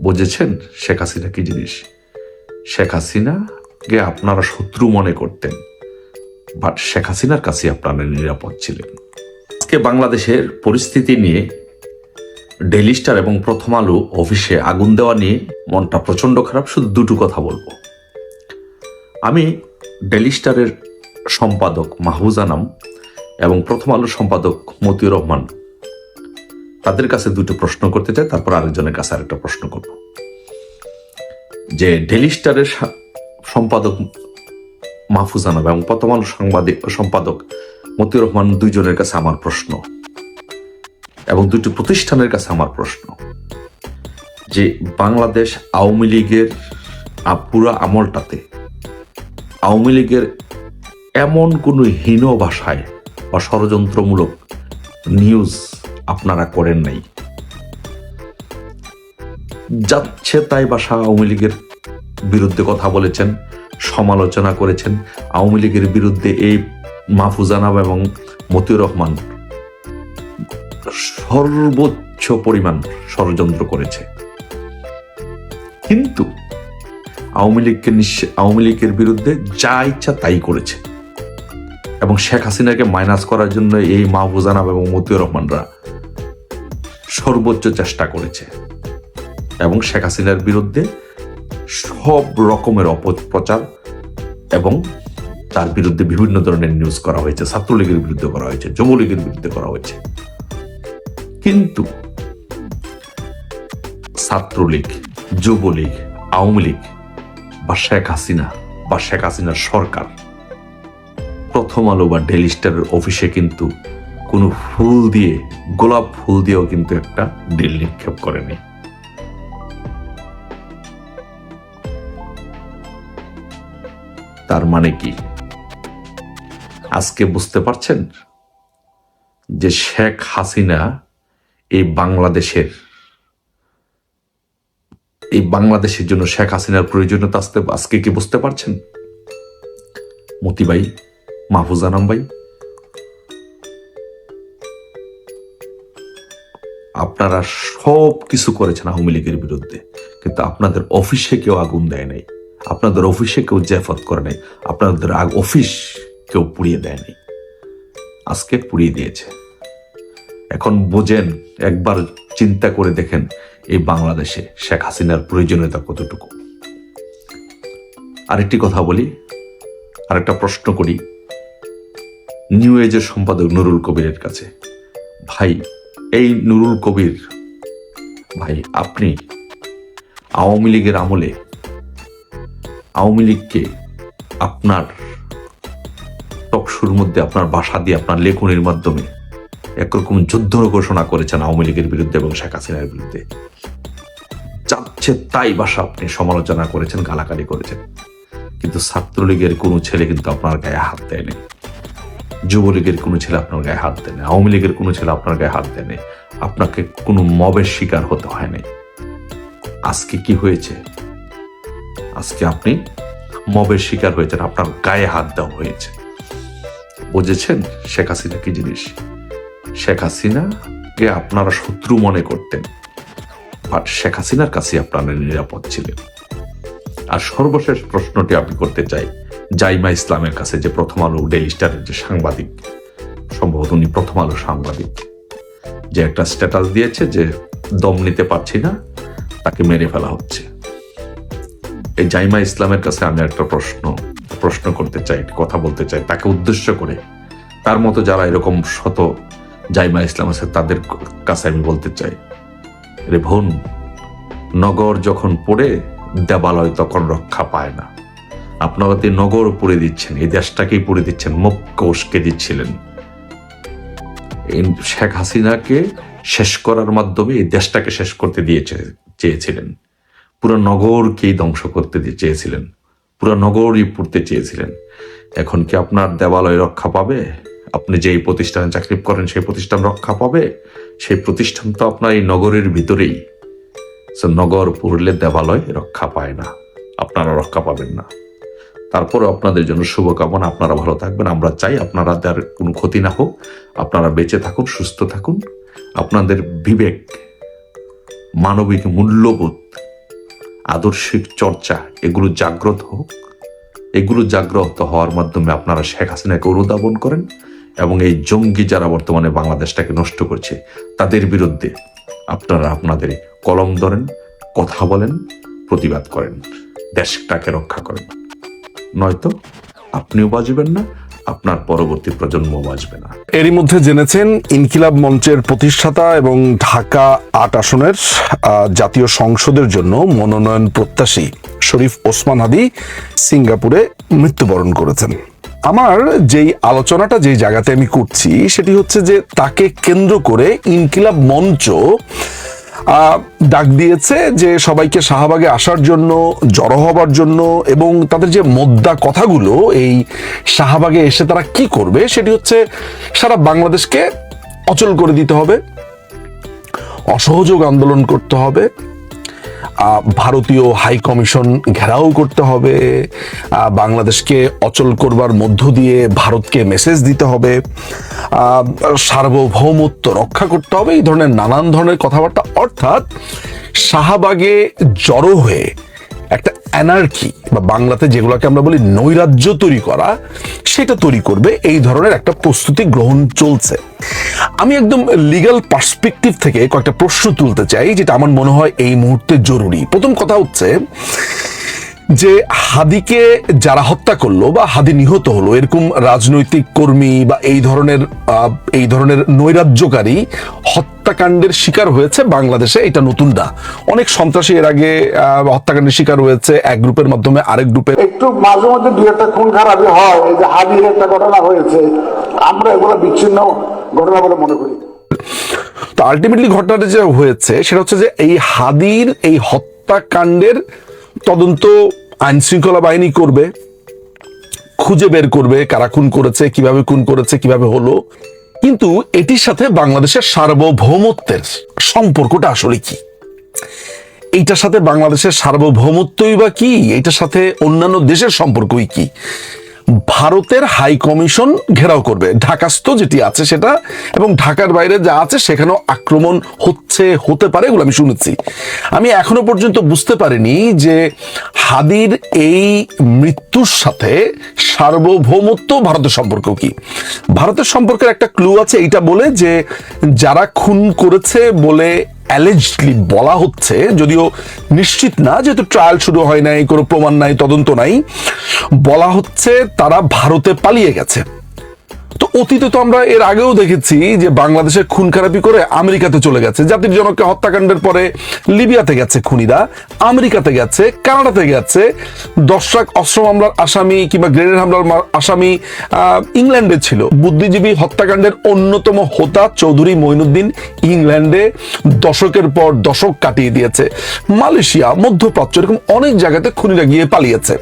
বুঝেছেন শেখ হাসিনা কি জিনিস? শেখ হাসিনাকে আপনারা শত্রু মনে করতেন, বাট শেখ হাসিনার কাছে আপনারা নিরাপদ ছিলেন। আজকে বাংলাদেশের পরিস্থিতি নিয়ে ডেইলি স্টার এবং প্রথম আলো অফিসে আগুন দেওয়া নিয়ে মনটা প্রচণ্ড খারাপ। শুধু দুটো কথা বলবো। আমি ডেইলি স্টারের সম্পাদক মাহফুজ আনাম এবং প্রথম আলোর সম্পাদক মতিউর রহমান, তাদের কাছে দুটো প্রশ্ন করতে চাই, তারপর আরেকজনের কাছে আরেকটা প্রশ্ন করব। যে ডেইলি স্টারের সম্পাদক মাহফুজ আনাম এবং প্রথম আলোর সম্পাদক মতিউর রহমান, দুইজনের কাছে আমার প্রশ্ন এবং দুটি প্রতিষ্ঠানের কাছে আমার প্রশ্ন যে বাংলাদেশ আওয়ামী লীগের পুরা আমলটাতে আওয়ামী লীগের এমন কোনো হীন ভাষায় বা ষড়যন্ত্রমূলক নিউজ আপনারা করেন নাই। যাচ্ছে তাই ভাষা আওয়ামী লীগের বিরুদ্ধে কথা বলেছেন, সমালোচনা করেছেন। আওয়ামী লীগের বিরুদ্ধে এই মাহফুজ আনাম এবং মতিউর রহমান সর্বোচ্চ পরিমাণ ষড়যন্ত্র করেছে, কিন্তু আওয়ামী লীগের বিরুদ্ধে যা ইচ্ছা তাই করেছে এবং শেখ হাসিনাকে মাইনাস করার জন্য এই মাহফুজ আনাম এবং মতিউর রহমানরা সর্বোচ্চ চেষ্টা করেছে এবং শেখ হাসিনার বিরুদ্ধে সব রকমের অপপ্রচার এবং তার বিরুদ্ধে বিভিন্ন ধরনের নিউজ করা হয়েছে। ছাত্রলীগের বিরুদ্ধে করা হয়েছে, যুবলীগের বিরুদ্ধে করা হয়েছে, কিন্তু ছাত্রলীগ, যুবলীগ, আওয়ামী লীগ বা শেখ হাসিনা বা শেখ হাসিনার সরকার প্রথম আলো বা ডেইলি স্টারের অফিসে কিন্তু কোনো ফুল দিয়ে, গোলাপ ফুল দিয়েও কিন্তু একটা ডিল নিক্ষেপ করেনি। তার মানে কি আজকে বুঝতে পারছেন যে শেখ হাসিনা এই বাংলাদেশের জন্য শেখ হাসিনার প্রয়োজনীয়তা আজকে কি বুঝতে পারছেন? মতি ভাই, মাহফুজ আনাম ভাই, আপনারা সব কিছু করেছেন আওয়ামী লীগের বিরুদ্ধে, কিন্তু আপনাদের অফিসে কেউ আগুন দেয় নাই, আপনাদের অফিসে কেউ জেফত করে নাই, আপনাদের অফিস কেউ পুড়িয়ে দেয় নাই। আজকে পুড়িয়ে দিয়েছে। এখন বোঝেন, একবার চিন্তা করে দেখেন এই বাংলাদেশে শেখ হাসিনার প্রয়োজনীয়তা কতটুকু। আরেকটি কথা বলি, আরেকটা প্রশ্ন করি নিউ এজের সম্পাদক নুরুল কবিরের কাছে। ভাই, এই নুরুল কবির ভাই, আপনি আওয়ামী লীগের আমলে আওয়ামী লীগকে আপনার টকশুর মধ্যে, আপনার ভাষা দিয়ে, আপনার লেখনের মাধ্যমে একরকম যুদ্ধ ঘোষণা করেছেন আওয়ামী লীগের বিরুদ্ধে এবং শেখ হাসিনার বিরুদ্ধে। যাচ্ছে তাই ভাষা আপনি সমালোচনা করেছেন, গালাগালি করেছেন, কিন্তু ছাত্রলীগের কোনো ছেলে কিন্তু আপনার গায়ে হাত দেয়নি, যুবলীগের কোনো ছেলে আপনার গায়ে হাত দেয়নি, আওয়ামী লীগের কোনো ছেলে আপনার গায়ে হাত দেয়নি, আপনাকে কোনো মবের শিকার হতে হয়নি। আজকে কি হয়েছে? আজকে আপনি মবের শিকার হয়েছেন, আপনার গায়ে হাত দেওয়া হয়েছে। বুঝেছেন শেখ হাসিনা কি জিনিস? শেখ হাসিনাকে আপনারা শত্রু মনে করতেন, বাট শেখ হাসিনার কাছে আপনারা নিরাপদ ছিলেন। আর সর্বশেষ প্রশ্নটি আমি করতে চাই জাইমা ইসলামের কাছে, যে প্রথম আলো ডেইলি স্টারের যে সাংবাদিক, সম্ভবত উনি প্রথম আলো সাংবাদিক, যে একটা স্ট্যাটাস দিয়েছে যে দম নিতে পারছি না, তাকে মেরে ফেলা হচ্ছে। এই জাইমা ইসলামের কাছে আমি একটা প্রশ্ন করতে চাই, কথা বলতে চাই তাকে উদ্দেশ্য করে। তার মতো যারা এরকম শত জাইমা ইসলাম আছে তাদের কাছে আমি বলতে চাই, রে বোন, নগর যখন পড়ে দেবালয় তখন রক্ষা পায় না। আপনারা তো নগর পুড়ে দিচ্ছেন, এই দেশটাকেই পুড়ে দিচ্ছেন, মক্কা উস্কে দিচ্ছিলেন। শেখ হাসিনাকে শেষ করার মাধ্যমে এই দেশটাকে শেষ করতে চেয়েছিলেন, পুরো নগরকেই ধ্বংস করতে চেয়েছিলেন, পুরো নগরই পুড়তে চেয়েছিলেন। এখন কি আপনার দেবালয় রক্ষা পাবে? আপনি যেই প্রতিষ্ঠানে চাকরি করেন সেই প্রতিষ্ঠান রক্ষা পাবে? সেই প্রতিষ্ঠান তো আপনার এই নগরের ভিতরেই। নগর পুড়লে দেবালয় রক্ষা পায় না, আপনারা রক্ষা পাবেন না। তারপরে আপনাদের জন্য শুভকামনা, আপনারা ভালো থাকবেন। আমরা চাই আপনাদের কোনো ক্ষতি না হোক, আপনারা বেঁচে থাকুন, সুস্থ থাকুন, আপনাদের বিবেক, মানবিক মূল্যবোধ আদর্শিক চর্চা এগুলো জাগ্রত হোক। এগুলো জাগ্রত হওয়ার মাধ্যমে আপনারা শেখ হাসিনাকে অনুধাবন করেন এবং এই জঙ্গি যারা বর্তমানে বাংলাদেশটাকে নষ্ট করছে তাদের বিরুদ্ধে আপনারা আপনাদের কলম ধরেন, কথা বলেন, প্রতিবাদ করেন, দেশটাকে রক্ষা করেন। নয়তো আপনিও বাঁচবেন না, আপনার পরবর্তী প্রজন্ম বাঁচবে না। এরই মধ্যে জেনেছেন ইনকিলাব মঞ্চের প্রতিষ্ঠাতা এবং ঢাকা ৮ আসনের জাতীয় সংসদের জন্য মনোনয়ন প্রত্যাশী শরীফ ওসমান হাদি সিঙ্গাপুরে মৃত্যুবরণ করেছেন। আমার যেই আলোচনাটা যেই জায়গাতে আমি করছি সেটি হচ্ছে যে তাকে কেন্দ্র করে ইনকিলাব মঞ্চ ডাক দিয়েছে যে সবাইকে শাহবাগে আসার জন্য, জড়ো হবার জন্য, এবং তাদের যে মোদ্দা কথাগুলো এই শাহবাগে এসে তারা কি করবে সেটি হচ্ছে সারা বাংলাদেশকে অচল করে দিতে হবে, অসহযোগ আন্দোলন করতে হবে, ভারতীয় হাই কমিশন ঘেরাও করতে হবে, বাংলাদেশকে অচল করবার মধ্য দিয়ে ভারতকে মেসেজ দিতে হবে, সার্বভৌমত্ব রক্ষা করতে হবে, এই ধরনের নানান ধরনের কথাবার্তা। অর্থাৎ শাহবাগে জড়ো হয়ে একটা অ্যানার্কি বা বাংলাতে যেগুলোকে আমরা বলি নৈরাজ্য তৈরি করা, সেটা তৈরি করবে, এই ধরনের একটা প্রস্তুতি গ্রহণ চলছে। আমি একদম লিগ্যাল পার্সপেক্টিভ থেকে কয়েকটা প্রশ্ন তুলতে চাই যেটা আমার মনে হয় এই মুহূর্তে জরুরি। প্রথম কথা হচ্ছে যে হাদিকে যারা হত্যা করলো বা হাদি নিহত হলো, এরকম রাজনৈতিক কর্মী বা এই ধরনের নৈরাজ্যকারী হত্যাকাণ্ডের শিকার হয়েছে বাংলাদেশে, এটা নতুন না। অনেক সন্ত্রাসী এর আগে হত্যাকাণ্ডের শিকার হয়েছে, এক গ্রুপের মাধ্যমে আরেক গ্রুপের। একটু মাঝে মধ্যে দুই একটা খুন খারাপি হয়, এই যে হাদির একটা ঘটনা হয়েছে, আমরা এগুলো বিচ্ছিন্ন ঘটনা বলে মনে করি। তো আলটিমেটলি ঘটনাটা যে হয়েছে সেটা হচ্ছে যে এই হাদির এই হত্যাকাণ্ডের তদন্ত আইন শৃঙ্খলা বাহিনী করবে, খুঁজে বের করবে কারা খুন করেছে, কিভাবে খুন করেছে, কিভাবে হলো। কিন্তু এটির সাথে বাংলাদেশের সার্বভৌমত্বের সম্পর্কটা আসলে কি? এইটার সাথে বাংলাদেশের সার্বভৌমত্বই বা কি? এইটার সাথে অন্যান্য দেশের সম্পর্কই কি? ভারতের হাই কমিশন ঘেরাও করবে, ঢাকাস্থ যেটি আছে সেটা, এবং ঢাকার বাইরে যা আছে সেখানেও আক্রমণ হতে পারে, এগুলো আমি শুনেছি। আমি এখনো পর্যন্ত বুঝতে পারিনি যে হাদির এই মৃত্যুর সাথে সার্বভৌমত্ব ভারতের সম্পর্ক কি। ভারতের সম্পর্কের একটা ক্লু আছে, এইটা বলে যে যারা খুন করেছে বলে অ্যালেজডলি বলা হচ্ছে, যদিও নিশ্চিত না, যেহেতু ট্রায়াল শুরু হয় নাই, কোনো প্রমাণ নাই, তদন্ত নাই, বলা হচ্ছে তারা ভারতে পালিয়ে গেছে। তো অতীতে তো আমরা এর আগেও দেখেছি যে বাংলাদেশে খুন খারাপি করে আমেরিকাতে চলে গেছে। জাতির জনককে হত্যাকাণ্ডের পরে লিবিয়াতে গেছে খুনিরা, আমেরিকাতে গেছে, কানাডাতে গেছে। 10 লাখ অস্ত্র মামলার আসামি কিংবা গ্রেনেড হামলার আসামি ইংল্যান্ডে ছিল। বুদ্ধিজীবী হত্যাকাণ্ডের অন্যতম হোতা চৌধুরী মঈনুদ্দিন ইংল্যান্ডে দশকের পর দশক কাটিয়ে দিয়েছে। মালয়েশিয়া, মধ্যপ্রাচ্য, এরকম অনেক জায়গাতে খুনিরা গিয়ে পালিয়েছে।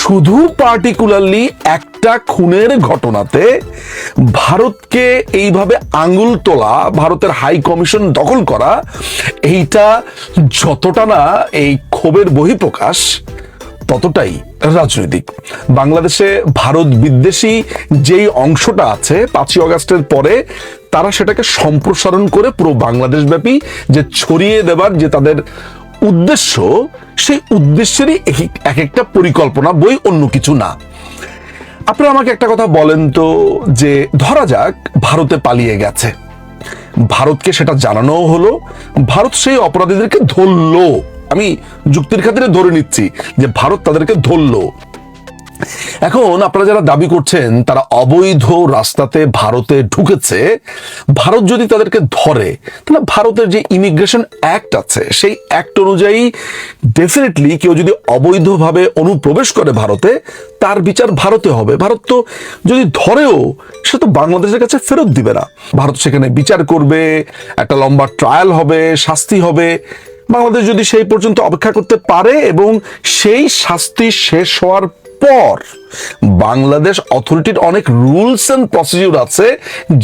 শুধু পার্টিকুলারলি একটা খুনের ঘটনাতে ভারতকে এইভাবে আঙ্গুল তোলা, ভারতের হাই কমিশন দখল করা, এইটা যতটা না এই ক্ষোভের বহিঃপ্রকাশ ততটাই রাজনৈতিক। বাংলাদেশে ভারত বিদ্বেষী যেই অংশটা আছে 5ই আগস্টের পরে, তারা সেটাকে সম্প্রসারণ করে পুরো বাংলাদেশ ব্যাপী যে ছড়িয়ে দেবার যে তাদের উদ্দেশ্য, সেই উদ্দেশ্যেরই এক একটা পরিকল্পনা, বই অন্য কিছু না। আপনারা আমাকে একটা কথা বলেন তো, যে ধরা যাক ভারতে পালিয়ে গেছে, ভারতকে সেটা জানানো হলো, ভারত সেই অপরাধীদেরকে ধরলো, আমি যুক্তির খাতিরে ধরে নিচ্ছি যে ভারত তাদেরকে ধরলো। এখন আপনারা যারা দাবি করছেন তারা অবৈধ রাস্তাতে ভারতে ঢুকেছে, ভারত যদি তাদেরকে ধরে, তাহলে ভারতের যে ইমিগ্রেশন অ্যাক্ট আছে সেই অ্যাক্ট অনুযায়ী ডেফিনেটলি কেউ যদি অবৈধভাবে অনুপ্রবেশ করে ভারতে, তার বিচার ভারতে হবে। ভারত তো যদি ধরেও সে তো বাংলাদেশের কাছে ফেরত দিবে না, ভারত সেখানে বিচার করবে, একটা লম্বা ট্রায়াল হবে, শাস্তি হবে। বাংলাদেশ যদি সেই পর্যন্ত অপেক্ষা করতে পারে এবং সেই শাস্তি শেষ হওয়ার পর বাংলাদেশ অথরিটির অনেক রুলস এন্ড প্রসিডিউর আছে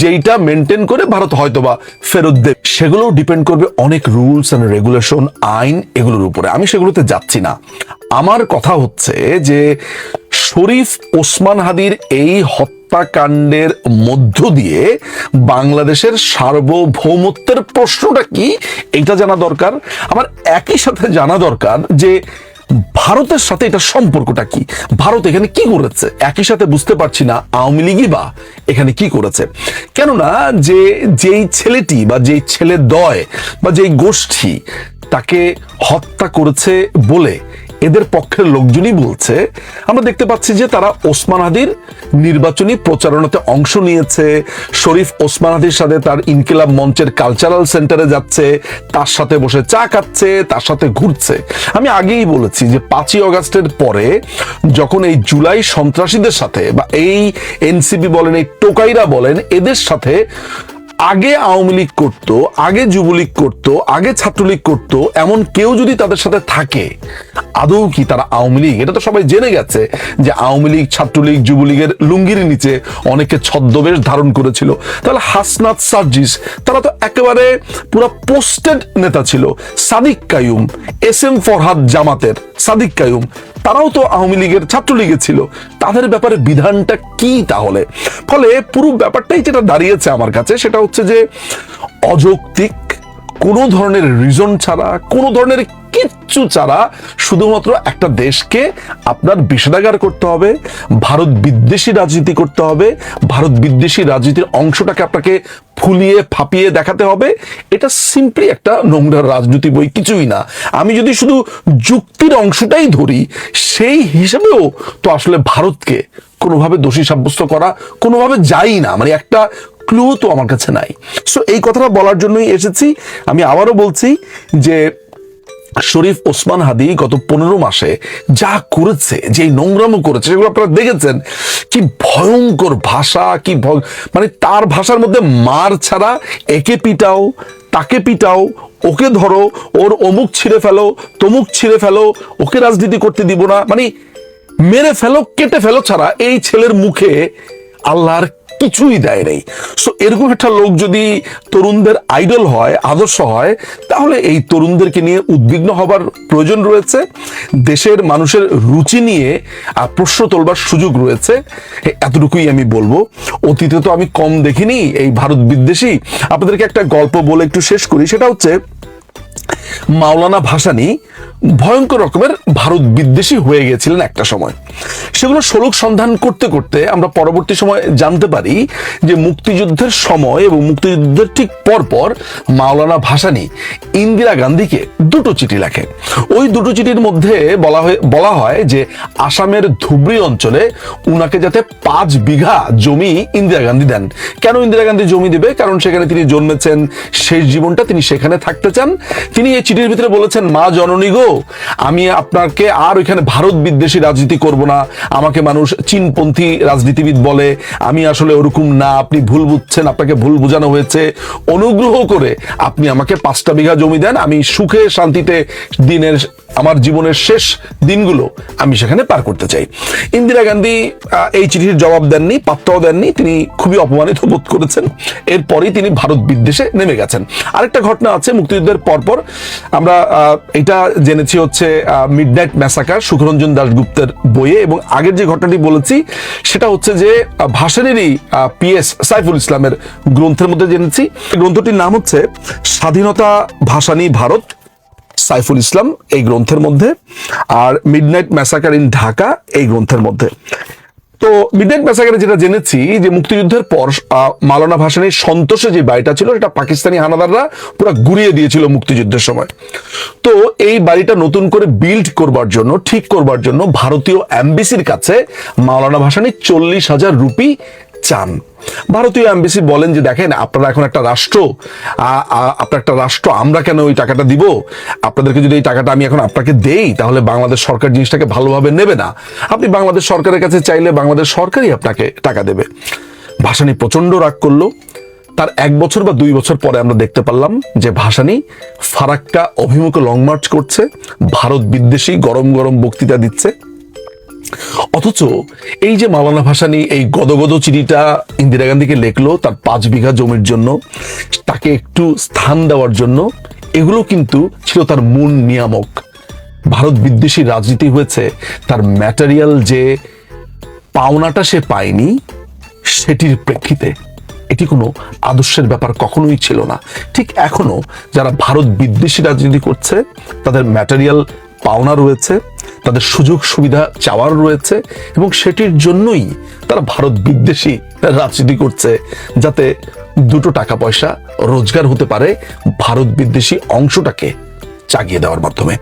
যেটা মেনটেন করে ভারত হয়তোবা ফেরত দেবে, সেগুলো ডিপেন্ড করবে অনেক রুলস এন্ড রেগুলেশন, আইন, এগুলোর উপরে। আমি সেগুলোতে যাচ্ছি না। আমার কথা হচ্ছে যে শরীফ ওসমান হাদির এই হত্যা হত্যাকাণ্ডের মধ্য দিয়ে বাংলাদেশের সার্বভৌমত্বের প্রশ্নটা কি এটা জানা দরকার। আমার একই সাথে জানা দরকার যে ভারতের সাথে এটা সম্পর্কটা কি, ভারত এখানে কি করেছে। একই সাথে বুঝতে পারছি না আওয়ামী লীগই বা এখানে কি করেছে। কেননা যেই ছেলেটি বা যেই ছেলেদ্বয় বা যেই গোষ্ঠী তাকে হত্যা করেছে বলে এদের পক্ষের লোকজনই বলছে, আমরা দেখতে পাচ্ছি যে তারা ওসমান হাদির নির্বাচনী প্রচারণাতে অংশ নিয়েছে, শরীফ ওসমান হাদির সাথে তার ইনকিলাব মঞ্চের কালচারাল সেন্টারে যাচ্ছে, তার সাথে বসে চা খাচ্ছে, তার সাথে ঘুরছে। আমি আগেই বলেছি যে 5ই অগাস্টের পরে যখন এই জুলাই সন্ত্রাসীদের সাথে বা এই এনসিপি বলেন, এই টোকাইরা বলেন, এদের সাথে আগে আওয়ামী লীগ করতো, আগে যুবলীগ করতো, আগে ছাত্রলীগ করতো, এমন কেউ যদি তাদের সাথে থাকে, আদৌ কি তারা আওয়ামী লীগ? এটা তো সবাই জেনে গেছে যে আওয়ামী লীগ, ছাত্রলীগ, যুবলীগের লুঙ্গির নিচে অনেকে ছদ্মবেশ ধারণ করেছিল। তাহলে হাসনাত, সার্জিস তারা তো একেবারে পুরো পোস্টেড নেতা ছিল। সাদিক কাইয়ুম, SM ফরহাদ জামাতের সাদিক কাইয়ুম, তারাও তো আওয়ামী লীগের, ছাত্রলীগে ছিল। তাদের ব্যাপারে বিধানটা কি তাহলে? ফলে পুরো ব্যাপারটাই যেটা দাঁড়িয়েছে আমার কাছে সেটা হচ্ছে যে অযৌক্তিক, কোনো ধরনের রিজন ছাড়া, কোনো ধরনের কিচ্ছু ছাড়া শুধুমাত্র একটা দেশকে আপনার বিষেধাগার করতে হবে, ভারত বিদ্বেষী রাজনীতি করতে হবে, ভারত বিদ্বেষী রাজনীতির অংশটাকে আপনাকে ফুলিয়ে ফাঁপিয়ে দেখাতে হবে। এটা সিম্পলি একটা নোংরা রাজনীতি, বই, কিছুই না। আমি যদি শুধু যুক্তির অংশটাই ধরি, সেই হিসেবেও তো আসলে ভারতকে কোনোভাবে দোষী সাব্যস্ত করা কোনোভাবে যায় না, মানে একটা ক্লু তো আমার কাছে নাই। সো এই কথাটা বলার জন্যই এসেছি। আমি আবারও বলছি যে শরীফ ওসমান হাদি গত 15 মাসে যা করেছে, যে নোংরামো করেছে, সেগুলো আপনারা দেখেছেন। কি ভয়ঙ্কর ভাষা, কি মানে তার ভাষার মধ্যে মার ছাড়া একে পিটাও, তাকে পিটাও, ওকে ধরো, ওর অমুক ছিঁড়ে ফেলো, তমুক ছিঁড়ে ফেলো, ওকে রাজনীতি করতে দিব না, মানে মেরে ফেলো, কেটে ফেলো ছাড়া এই ছেলের মুখে আল্লাহর কিছুই দেয় নেই। সো এরকম একটা লোক যদি তরুণদের আইডল হয়, আদর্শ হয়, তাহলে এই তরুণদেরকে নিয়ে উদ্বিগ্ন হবার প্রয়োজন রয়েছে। দেশের মানুষের রুচি নিয়ে প্রশ্ন তোলবার সুযোগ রয়েছে। এতটুকুই আমি বলবো। অতীতে তো আমি কম দেখিনি এই ভারত বিদ্বেষী। আপনাদেরকে একটা গল্প বলে একটু শেষ করি। সেটা হচ্ছে মাওলানা ভাসানী ভয়ঙ্কর রকমের ভারত বিদ্বেষী হয়ে গেছিলেন একটা সময়। সেগুলো সলুক সন্ধান করতে করতে আমরা পরবর্তী সময় জানতে পারি যে মুক্তিযুদ্ধের সময় এবং মুক্তিযুদ্ধের ঠিক পরপর মাওলানা ভাসানী ইন্দিরা গান্ধীকে 2টো চিঠি লেখে। ওই 2টো চিঠির মধ্যে বলা হয় যে আসামের ধুবড়ী অঞ্চলে উনাকে যাতে 5 বিঘা জমি ইন্দিরা গান্ধী দেন। কেন ইন্দিরা গান্ধী জমি দেবে? কারণ সেখানে তিনি জন্মেছেন, শেষ জীবনটা তিনি সেখানে থাকতে চান। তিনি এই চিঠির ভিতরে বলেছেন, মা জননী গো, আমি আপনাকে আর ওইখানে ভারত বিদ্বেষী রাজনীতি করব না। আমাকে মানুষ চীনপন্থী রাজনীতিবিদ বলে, আমি আসলে ওরকম না, আপনি ভুল বুঝছেন, আপনাকে ভুল বোঝানো হয়েছে। অনুগ্রহ করে আপনি আমাকে 5টা বিঘা জমি দেন, আমি সুখে শান্তিতে আমার জীবনের শেষ দিনগুলো আমি সেখানে পার করতে চাই। ইন্দিরা গান্ধী এই চিঠির জবাব দেননি, পাত্তাও দেননি। তিনি খুবই অপমানিত বোধ করেছেন। এরপরই তিনি ভারত বিদ্বেষে নেমে গেছেন। আরেকটা ঘটনা আছে মুক্তিযুদ্ধের পরপর, আমরা এটা জেনেছি হচ্ছে মিডনাইট ম্যাসাকার, সুখরঞ্জন দাশগুপ্তের বইয়ে। এবং আগের যে ঘটনাটি বলেছি সেটা হচ্ছে যে ভাসানীরই PS সাইফুল ইসলামের গ্রন্থের মধ্যে জেনেছি। গ্রন্থটির নাম হচ্ছে স্বাধীনতা ভাসানী ভারত, সাইফুল ইসলাম এই গ্রন্থের মধ্যে, আর মিডনাইট ম্যাসাকার ইন ঢাকা এই গ্রন্থের মধ্যে। তো মিডনাইট ম্যাসাকারে যেটা জেনেছি যে মুক্তিযুদ্ধের পর মাওলানা ভাসানীর সন্তোষে যে বাড়িটা ছিল সেটা পাকিস্তানি হানাদাররা পুরো গুড়িয়ে দিয়েছিল মুক্তিযুদ্ধের সময়। তো এই বাড়িটা নতুন করে বিল্ড করবার জন্য, ঠিক করবার জন্য ভারতীয় এমবেসির কাছে মাওলানা ভাসানী 40,000 রুপি চান। ভারতীয় এমবেসি বলেন যে দেখেন, আপনারা এখন একটা রাষ্ট্র, আপনার একটা রাষ্ট্র, আমরা কেন ওই টাকাটা দিব? আপনাদেরকে যদি এই টাকাটা আমি এখন আপনাকে দেই তাহলে বাংলাদেশ সরকার জিনিসটাকে ভালোভাবে নেবে না। আপনি বাংলাদেশ সরকারের কাছে চাইলে বাংলাদেশ সরকারই আপনাকে টাকা দেবে। ভাসানী প্রচন্ড রাগ করলো। তার 1 বছর বা 2 বছর পরে আমরা দেখতে পারলাম যে ভাসানী ফারাক্কা অভিমুখে লং মার্চ করছে, ভারত বিদ্বেষী গরম গরম বক্তৃতা দিচ্ছে। অথচ এই যে মাওলানা ভাসানী এই গদগদ চিঠিটা ইন্দিরা গান্ধীকে লেখলো তার 5 বিঘা জমির জন্য, তাকে একটু স্থান দেওয়ার জন্য, এগুলো কিন্তু ছিল তার মূল নিয়ামক। ভারত বিদ্বেষী রাজনীতি হয়েছে, তার ম্যাটেরিয়াল যে পাওনাটা সে পায়নি সেটির প্রেক্ষিতে এটি কোনো আদর্শের ব্যাপার কখনোই ছিল না। ঠিক এখনো যারা ভারত বিদ্বেষী রাজনীতি করছে, তাদের ম্যাটেরিয়াল পাওনা রয়েছে, তাদের সুযোগ সুবিধা চাওয়ার রয়েছে, এবং সেটির জন্যই তারা ভারত বিদ্বেষী রাজনীতি করছে, যাতে দুটো টাকা পয়সা রোজগার হতে পারে ভারত বিদ্বেষী অংশটাকে চাগিয়ে দেওয়ার মাধ্যমে।